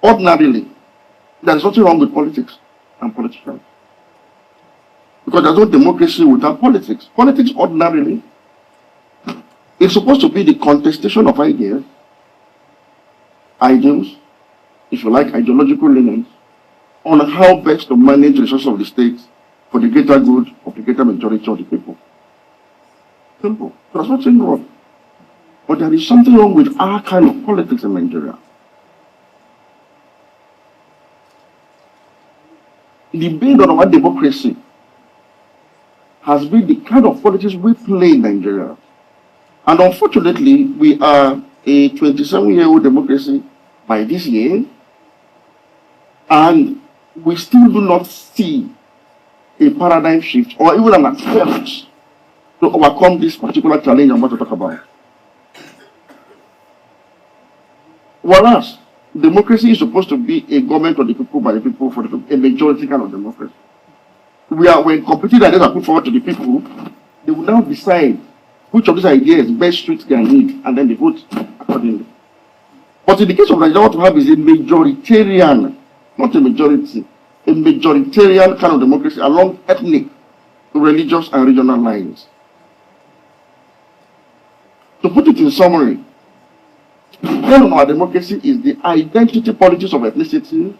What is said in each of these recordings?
ordinarily, there is nothing wrong with politics and politicians. Because there's no democracy without politics. Politics, ordinarily, is supposed to be the contestation of ideas, ideals, if you like, ideological leanings, on how best to manage the resources of the state for the greater good of the greater majority of the people. Simple. There's nothing wrong. But there is something wrong with our kind of politics in Nigeria. The build on our democracy has been the kind of politics we play in Nigeria. And unfortunately, we are a 27-year-old democracy by this year, and we still do not see a paradigm shift or even an attempt to overcome this particular challenge I'm about to talk about. Whereas democracy is supposed to be a government of the people, by the people, for the people, a majority kind of democracy. When competing ideas are put forward to the people, they will now decide which of these ideas best suits their need, and then they vote accordingly. But in the case of Nigeria, what we have is a majoritarian, not a majority, a majoritarian kind of democracy along ethnic, religious, and regional lines. To put it in summary, the goal of our democracy is the identity politics of ethnicity,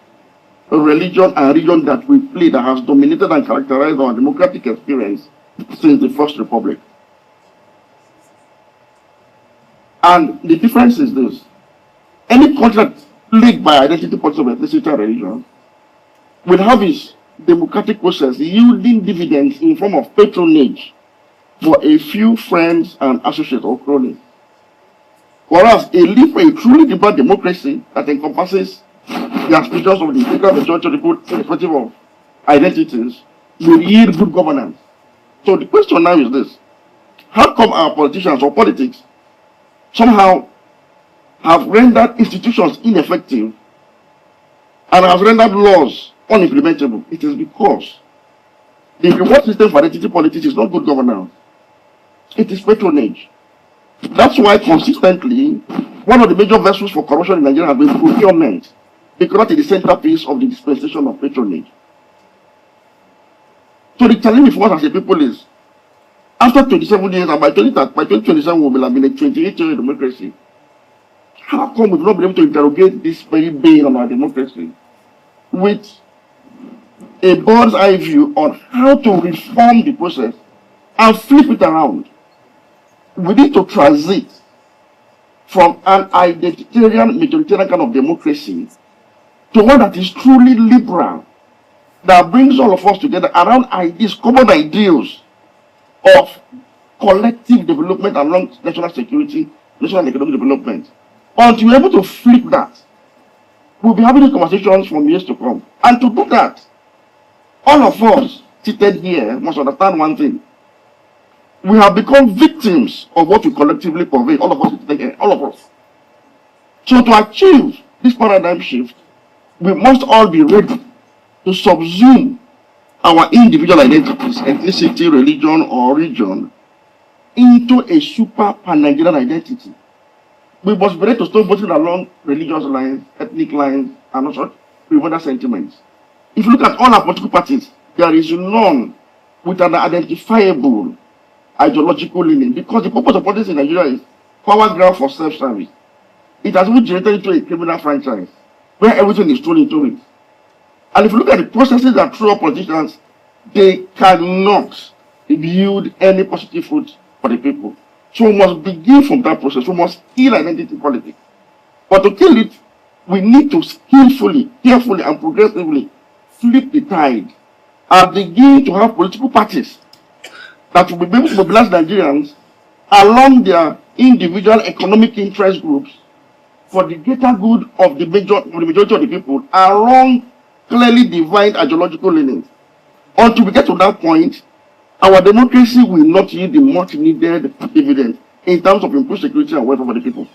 religion, and region that we play that has dominated and characterized our democratic experience since the First Republic. And the difference is this. Any country that's plagued by identity politics of ethnicity and religion will have its democratic process yielding dividends in form of patronage for a few friends and associates or cronies. Whereas a truly liberal democracy that encompasses the aspirations of the greater majority of the people, irrespective of identities, will yield good governance. So the question now is this: how come our politicians or politics somehow have rendered institutions ineffective and have rendered laws unimplementable? It is because the reward system for identity politics is not good governance. It is patronage. That's why consistently, one of the major vessels for corruption in Nigeria has been procurement, because that is the centerpiece of the dispensation of patronage. So the challenge for us as a people is, after 27 years, and by 2027 we will have been a 28-year democracy, how come we've not been able to interrogate this very bane on our democracy with a bird's eye view on how to reform the process and flip it around? We need to transit from an identitarian, majoritarian kind of democracy to one that is truly liberal, that brings all of us together around ideas, common ideals of collective development along national security, national and economic development. Until we're able to flip that, we'll be having these conversations for years to come. And to do that, all of us seated here must understand one thing. We have become victims of what we collectively convey, all of us seated here, all of us. So to achieve this paradigm shift, we must all be ready to subsume our individual identities, ethnicity, religion, or region, into a super pan-Nigerian identity. We must be ready to stop voting along religious lines, ethnic lines, and also other sentiments. If you look at all our political parties, there is none with an identifiable ideological leaning, because the purpose of politics in Nigeria is power grab for self-service. It has been generated into a criminal franchise where everything is thrown into it. And if you look at the processes that throw up politicians, they cannot build any positive fruit for the people. So we must begin from that process. We must kill identity politics. But to kill it, we need to skillfully, carefully, and progressively flip the tide and begin to have political parties that will be able to mobilize Nigerians along their individual economic interest groups for the greater good of the majority of the people along clearly defined ideological leanings. Until we get to that point, our democracy will not yield the much needed dividend in terms of improved security and welfare for the people.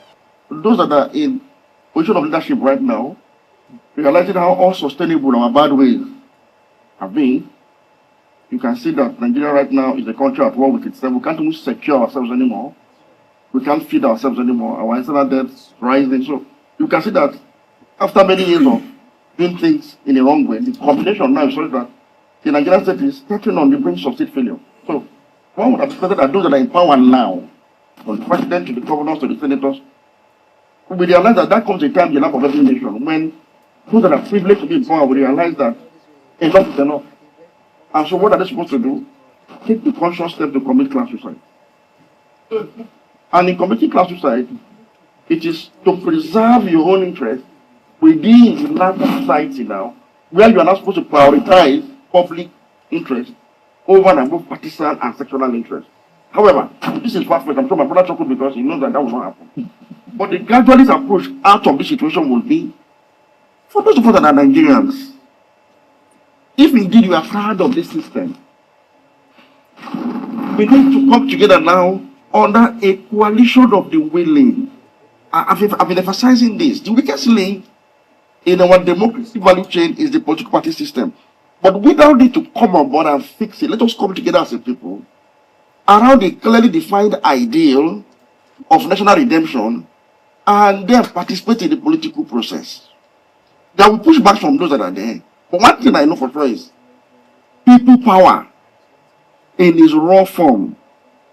Those that are in position of leadership right now, realizing how unsustainable our bad ways have been, you can see that Nigeria right now is a country at war with itself. We can't even secure ourselves anymore. We can't feed ourselves anymore. Our external debts rising. So you can see that after many years of doing things in the wrong way, the combination now is such that the Nigerian state is touching on the brink of state failure. So one would have expected that those that are in power now, from the president to the governors to the senators, we realize that that comes a time in the life of every nation when those that are privileged to be in power will realize that enough is enough. And so what are they supposed to do? Take the conscious step to commit class suicide. And in committing class suicide, it is to preserve your own interest within the larger society now, where you are not supposed to prioritize public interest over and above partisan and sectional interest. However, this is far-fetched. I'm sure my brother chuckled because he knows that that will not happen. But the gradualist approach out of this situation will be, for those of us that are Nigerians, if indeed you are proud of this system, we need to come together now under a coalition of the willing. I've been emphasizing this. The weakest link in our democracy value chain is the political party system. But we don't need to come on board and fix it. Let us come together as a people around a clearly defined ideal of national redemption and then participate in the political process. There will push back from those that are there. But one thing I know for sure is people power in its raw form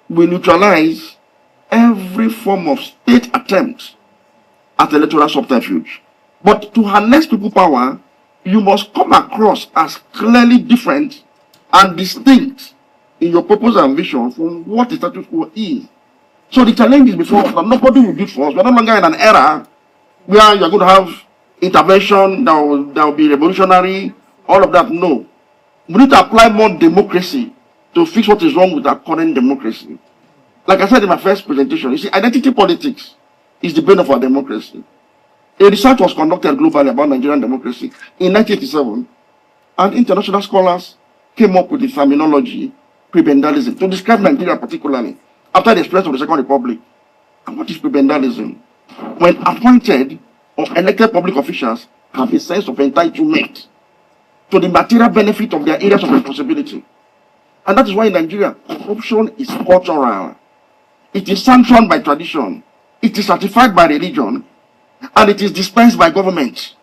will neutralize every form of state attempt at electoral subterfuge. But to harness people power, you must come across as clearly different and distinct in your purpose and vision from what the status quo is. So the challenge is before us, and nobody will do it for us. We're no longer in an era where you're going to have intervention that will be revolutionary, all of that. No. We need to apply more democracy to fix what is wrong with our current democracy. Like I said in my first presentation, you see, identity politics is the bane of our democracy. A research was conducted globally about Nigerian democracy in 1987, and international scholars came up with the terminology prebendalism to describe Nigeria particularly after the experience of the Second Republic. And what is prebendalism? When appointed or elected public officials have a sense of entitlement to the material benefit of their areas of responsibility. And that is why in Nigeria, corruption is cultural. It is sanctioned by tradition. It is certified by religion. And it is dispensed by government.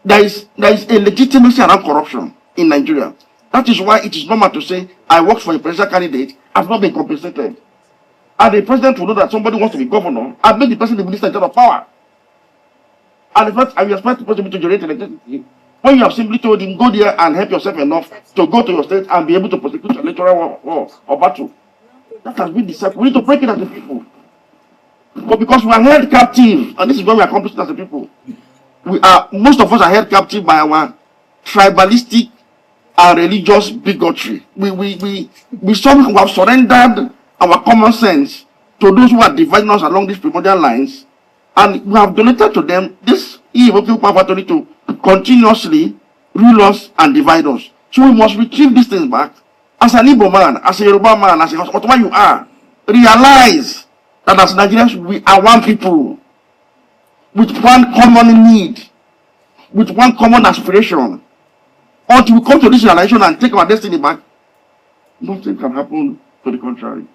There is a legitimacy around corruption in Nigeria. That is why it is normal to say, I worked for a presidential candidate, I've not been compensated. And the president will know that somebody wants to be governor, and make the person the minister in charge of power. And in fact, I will expect the person to generate electricity when you have simply told him, go there and help yourself enough to go to your state and be able to prosecute your electoral war or battle. That has been decided. We need to break it as a people. But because we are held captive, and this is what we are accomplishing as a people, most of us are held captive by our tribalistic and religious bigotry. We somehow have surrendered our common sense to those who are dividing us along these primordial lines, and we have donated to them this irrevocable power to continuously rule us and divide us. So we must retrieve these things back. As an Igbo man, as a Yoruba man, as a whatever you are, realize that as Nigerians, we are one people with one common need, with one common aspiration. Until we come to this realization and take our destiny back, nothing can happen to the contrary.